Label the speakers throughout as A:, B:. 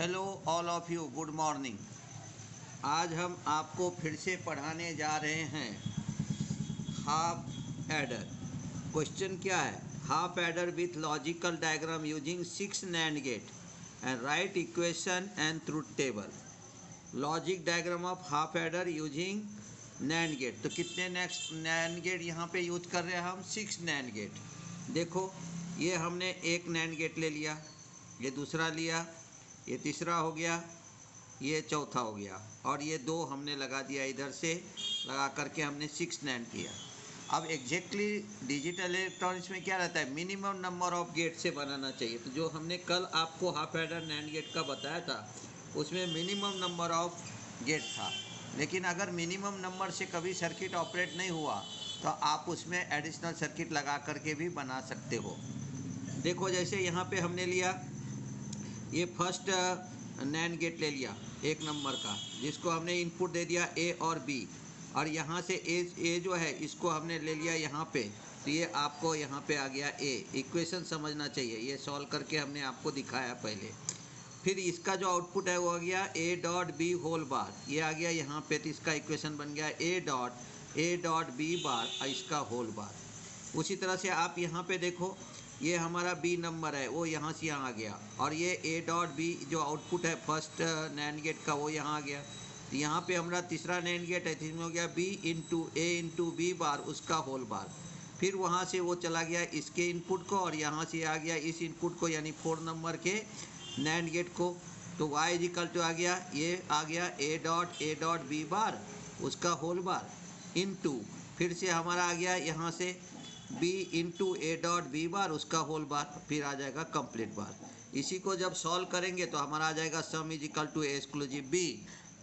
A: Hello all of you, good morning. आज हम आपको फिर से पढ़ाने जा रहे हैं हाफ एडर। क्वेश्चन क्या है? Half adder with logical diagram using 6 NAND gate and write equation and truth table. Logic diagram of half adder using NAND gate. तो कितने नेक्स्ट NAND गेट यहाँ पे यूज कर रहे हैं हम? 6 NAND गेट। देखो, ये हमने एक NAND गेट ले लिया, ये दूसरा लिया, ये तीसरा हो गया, ये चौथा हो गया, और ये दो हमने लगा दिया। इधर से लगा करके हमने 6 NAND किया। अब एग्जैक्टली डिजिटल इलेक्ट्रॉनिक्स में क्या रहता है? मिनिमम नंबर ऑफ गेट से बनाना चाहिए। तो जो हमने कल आपको हाफ एडर NAND गेट का बताया था, उसमें मिनिमम नंबर ऑफ गेट था। लेकिन अगर मिनिमम नंबर से कभी सर्किट ऑपरेट नहीं हुआ तो आप उसमें एडिशनल सर्किट लगा करके भी बना सकते हो। देखो, जैसे यहाँ पे हमने लिया, ये फर्स्ट NAND गेट ले लिया एक नंबर का, जिसको हमने इनपुट दे दिया A और B, और यहाँ से A जो है इसको हमने ले लिया यहाँ पे। तो ये आपको यहाँ पे आ गया A। इक्वेशन समझना चाहिए, ये सॉल्व करके हमने आपको दिखाया पहले। फिर इसका जो आउटपुट है वो आ गया A.B होल बार, ये आ गया यहाँ पे। तो इसका इक्वेशन बन गया A.B बार और इसका होल बार। उसी तरह से आप यहाँ पे देखो, ये हमारा B नंबर है, वो यहाँ से यहाँ आ गया, और ये A.B जो आउटपुट है फर्स्ट NAND गेट का, वो यहाँ आ गया। तो यहाँ पे हमारा तीसरा NAND गेट है, इसमें हो गया B इंटू A बार, उसका होल बार। फिर वहाँ से वो चला गया इसके इनपुट को, और यहाँ से आ गया इस इनपुट को, यानी 4 नंबर के NAND गेट को। तो y इजिकल टू आ गया, ये आ गया A.B बार, उसका होल बार, इनटू फिर से हमारा आ गया यहाँ से B इंटू A.B बार, उसका होल बार, फिर आ जाएगा कंप्लीट बार। इसी को जब सॉल्व करेंगे तो हमारा आ जाएगा sum is equal to A exclusive B।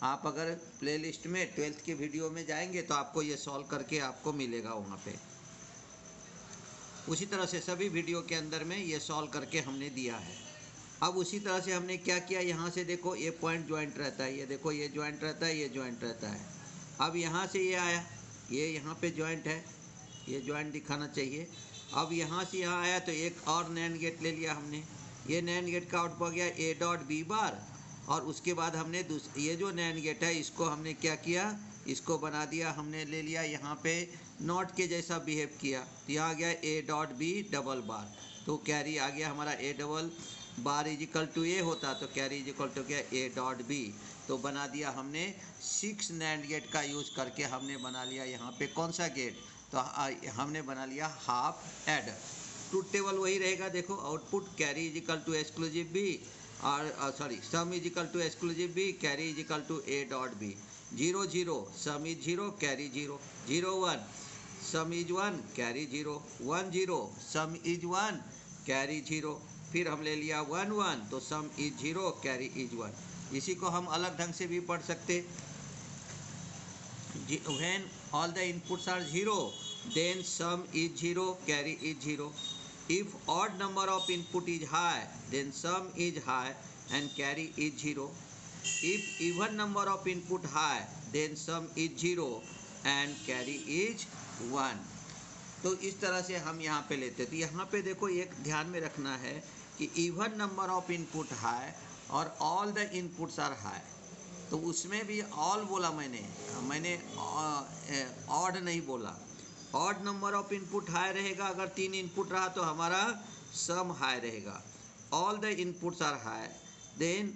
A: आप अगर प्लेलिस्ट में 12th के वीडियो में जाएंगे तो आपको ये सॉल्व करके आपको मिलेगा वहाँ पे। उसी तरह से सभी वीडियो के अंदर में ये सॉल्व करके हमने दिया है। अब उसी तरह से हमने क्या किया, यहाँ से देखो ये पॉइंट ज्वाइंट रहता है, ये देखो ये ज्वाइंट रहता है, ये ज्वाइंट रहता है। अब यहाँ से ये आया, ये यहाँ पे ज्वाइंट है, ये ज्वाइंट दिखाना चाहिए। अब यहाँ से यहाँ आया तो एक और NAND गेट ले लिया हमने। ये NAND गेट का आउटपुट हो गया A.B बार, और उसके बाद हमने ये जो NAND गेट है इसको हमने क्या किया, इसको बना दिया, हमने ले लिया यहाँ पे नॉट के जैसा बिहेव किया। तो यहाँ आ गया A.B डबल बार, तो कैरी आ गया हमारा A double bar is equal to A होता, तो कैरी इजिकल टू क्या A.B। तो बना दिया हमने 6 NAND गेट का यूज करके हमने बना लिया यहाँ पे कौन सा गेट, तो हमने बना लिया हाफ एडर। ट्रुथ टेबल वही रहेगा, देखो output carry is equal to exclusive B, और sorry sum is equal to exclusive B, carry is equal to A.B। 0 0 sum is 0, carry 0, 0 1 sum is 1, carry 0, 1 0 sum is 1, carry 0। फिर हम ले लिया 1 1, तो सम इज 0, कैरी इज 1। इसी को हम अलग ढंग से भी पढ़ सकते। When all the inputs are 0, then sum is 0, carry is 0. If odd number of input is high, then sum is high and carry is 0. If even number of input high, then sum is 0 and carry is 1. तो इस तरह से हम यहाँ पे लेते। तो यहाँ पे देखो एक ध्यान में रखना है कि even number of input high और all the inputs are high. तो उसमें भी ऑल बोला मैंने ऑड नहीं बोला। Odd number of input high रहेगा, अगर 3 इनपुट रहा तो हमारा सम हाई रहेगा। All the inputs are high then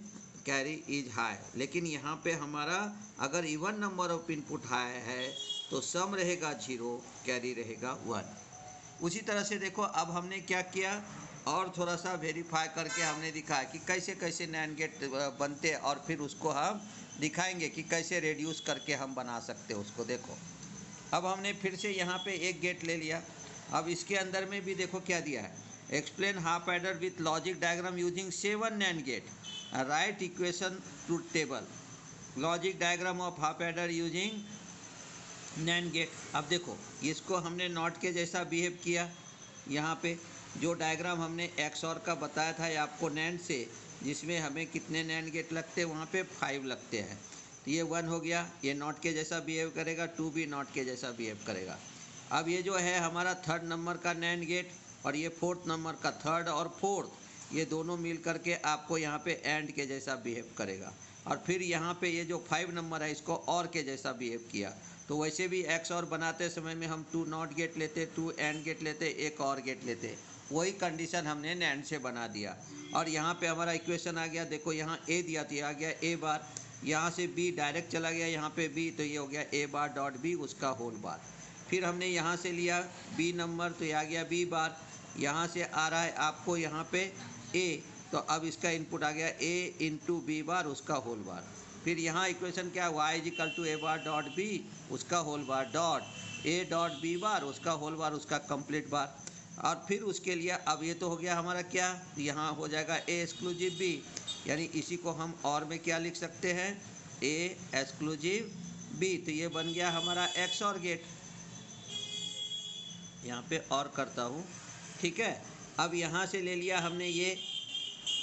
A: carry is high. लेकिन यहाँ पे हमारा अगर even number of input high है तो सम रहेगा 0, कैरी रहेगा 1। उसी तरह से देखो, अब हमने क्या किया और थोड़ा सा वेरीफाई करके हमने दिखाया कि कैसे कैसे NAND गेट बनते, और फिर उसको हम दिखाएंगे कि कैसे रेड्यूस करके हम बना सकते हैं उसको। देखो, अब हमने फिर से यहाँ पे एक गेट ले लिया। अब इसके अंदर में भी देखो क्या दिया है, explain half adder with logic diagram using 7 NAND gate, write equation truth table. Logic diagram of half adder using NAND gate. अब देखो, इसको हमने नॉट के जैसा बिहेव किया। यहाँ पे जो डायग्राम हमने XOR का बताया था आपको NAND से, जिसमें हमें कितने NAND गेट लगते हैं, वहाँ पे 5 लगते हैं। तो ये 1 हो गया, ये नॉट के जैसा बिहेव करेगा, 2 भी नॉट के जैसा बिहेव करेगा। अब ये जो है हमारा 3rd नंबर का NAND गेट, और ये 4th नंबर का 3rd और 4th, ये दोनों मिल करके आपको यहाँ पे एंड के जैसा बिहेव करेगा। और फिर यहाँ पे ये जो 5 नंबर है इसको और के जैसा बिहेव किया। तो वैसे भी एक्स और बनाते समय में हम 2 नॉट गेट लेते, 2 एंड गेट लेते, एक और गेट लेते, वही कंडीशन हमने नैंड से बना दिया। और यहाँ पे हमारा इक्वेशन आ गया, देखो यहाँ ए दिया तो आ गया ए बार, यहाँ से बी डायरेक्ट चला गया यहाँ पे बी, तो ये हो गया ए बार डॉट बी उसका होल बार। फिर हमने यहाँ से लिया बी नंबर तो ये आ गया बी बार, यहाँ से आ रहा है आपको यहाँ पे ए, तो अब इसका इनपुट आ गया ए इंटू बी बार उसका होल बार। फिर यहाँ इक्वेशन क्या है, Y is equal to A bar dot B उसका whole bar dot A dot B bar उसका होल बार उसका कंप्लीट बार। और फिर उसके लिए अब ये तो हो गया हमारा क्या, यहाँ हो जाएगा ए एक्सक्लूसिव बी, यानी इसी को हम और में क्या लिख सकते हैं, ए एक्सक्लूसिव बी। तो ये बन गया हमारा एक्स और गेट, यहाँ पे और करता हूँ, ठीक है। अब यहाँ से ले लिया हमने ये,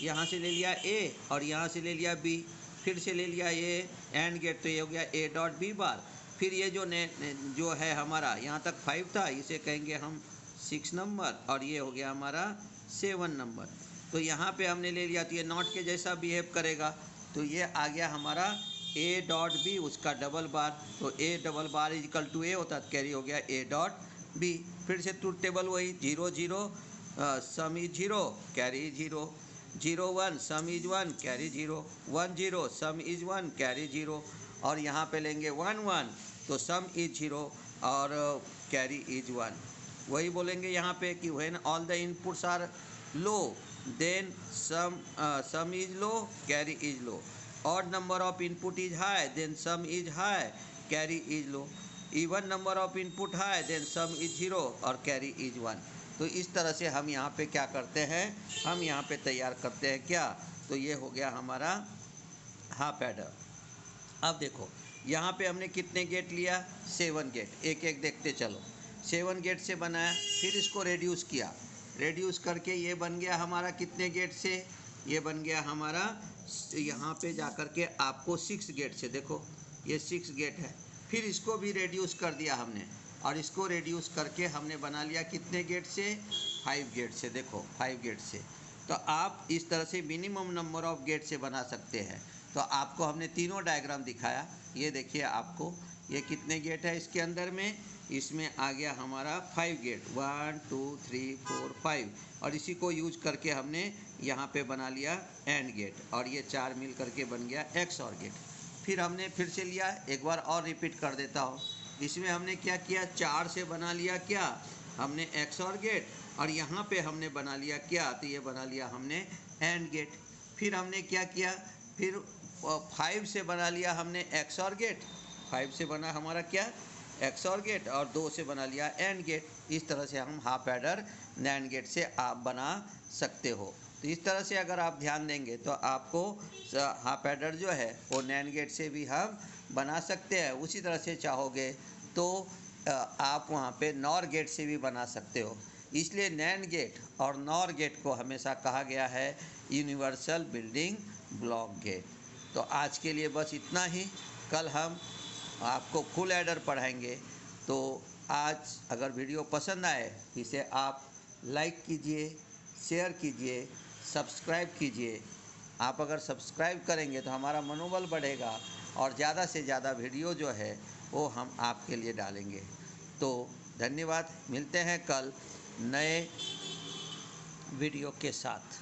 A: यहाँ से ले लिया ए और यहाँ से ले लिया बी, फिर से ले लिया ये एंड गेट, तो ये हो गया ए डॉट बी बार। फिर ये जो है हमारा यहाँ तक 5 था, इसे कहेंगे हम 6 नंबर, और ये हो गया हमारा 7 नंबर। तो यहाँ पे हमने ले लिया तो ये नॉट के जैसा बिहेव करेगा, तो ये आ गया हमारा ए डॉट बी उसका डबल बार। तो A double bar is equal to A होता, तो कैरी हो गया ए डॉट बी। फिर से ट्रूथ टेबल वही 0 0 sum is 0 carry 0, 0 1 sum is 1 carry 0, 1 0 sum is 1 carry 0, और यहाँ पे लेंगे 1 1 तो सम इज 0 और कैरी इज 1। वही बोलेंगे यहाँ पे कि when all the inputs are low then sum is low carry is low, odd number of input is high then sum is high carry is low, even number of input high then sum is 0 और carry is 1। तो इस तरह से हम यहाँ पे क्या करते हैं, हम यहाँ पे तैयार करते हैं क्या, तो ये हो गया हमारा हाफ एडर। अब देखो यहाँ पे हमने कितने गेट लिया, 7 गेट, एक एक देखते चलो। 7 गेट से बनाया, फिर इसको रेड्यूस किया, रेड्यूस करके ये बन गया हमारा कितने गेट से, ये बन गया हमारा यहाँ पे जा कर के आपको 6 गेट से, देखो ये 6 गेट है। फिर इसको भी रेड्यूस कर दिया हमने, और इसको रेड्यूस करके हमने बना लिया कितने गेट से, 5 गेट से, देखो 5 गेट से। तो आप इस तरह से मिनिमम नंबर ऑफ गेट से बना सकते हैं। तो आपको हमने तीनों डायग्राम दिखाया, ये देखिए आपको ये कितने गेट है इसके अंदर में, इसमें आ गया हमारा 5 गेट, 1 2 3 4 5, और इसी को यूज करके हमने यहाँ पे बना लिया एंड गेट, और ये 4 मिल करके बन गया एक्स और गेट। फिर हमने फिर से लिया, एक बार और रिपीट कर देता हूँ, इसमें हमने क्या किया, 4 से बना लिया क्या हमने एक्स और गेट, और यहाँ पे हमने बना लिया क्या, तो ये बना लिया हमने एंड गेट। फिर हमने क्या किया, फिर 5 से बना लिया हमने एक्स और गेट, 5 से बना हमारा क्या एक्स और गेट, और 2 से बना लिया एंड गेट। इस तरह से हम हाफ एडर नैंड गेट से आप बना सकते हो। तो इस तरह से अगर आप ध्यान देंगे तो आपको हाफ एडर जो है वो नैंड गेट से भी हम बना सकते हैं। उसी तरह से चाहोगे तो आप वहाँ पे नॉर गेट से भी बना सकते हो। इसलिए नैंड गेट और नॉर गेट को हमेशा कहा गया है यूनिवर्सल बिल्डिंग ब्लॉक गेट। तो आज के लिए बस इतना ही, कल हम आपको फुल एडर पढ़ाएंगे। तो आज अगर वीडियो पसंद आए इसे आप लाइक कीजिए, शेयर कीजिए, सब्सक्राइब कीजिए। आप अगर सब्सक्राइब करेंगे तो हमारा मनोबल बढ़ेगा और ज़्यादा से ज़्यादा वीडियो जो है वो हम आपके लिए डालेंगे। तो धन्यवाद, मिलते हैं कल नए वीडियो के साथ।